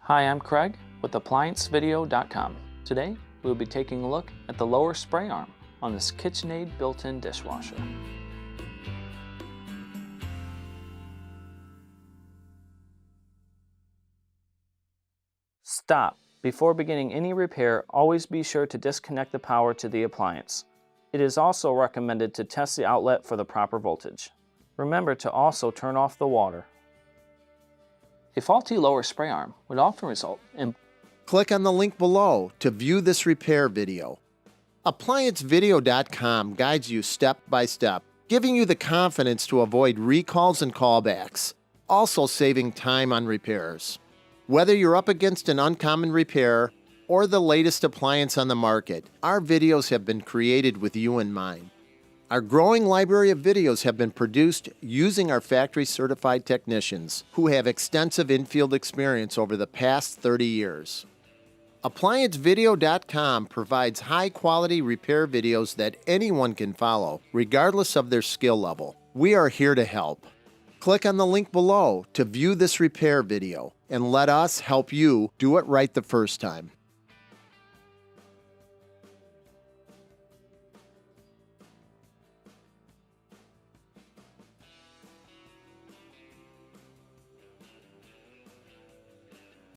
Hi, I'm Craig with ApplianceVideo.com. Today, we'll be taking a look at the lower spray arm on this KitchenAid built-in dishwasher. Stop. Before beginning any repair, always be sure to disconnect the power to the appliance. It is also recommended to test the outlet for the proper voltage. Remember to also turn off the water. A faulty lower spray arm would often result in... Click on the link below to view this repair video. ApplianceVideo.com guides you step by step, giving you the confidence to avoid recalls and callbacks, also saving time on repairs. Whether you're up against an uncommon repair or the latest appliance on the market, our videos have been created with you in mind. Our growing library of videos have been produced using our factory-certified technicians who have extensive infield experience over the past 30 years. ApplianceVideo.com provides high-quality repair videos that anyone can follow, regardless of their skill level. We are here to help. Click on the link below to view this repair video and let us help you do it right the first time.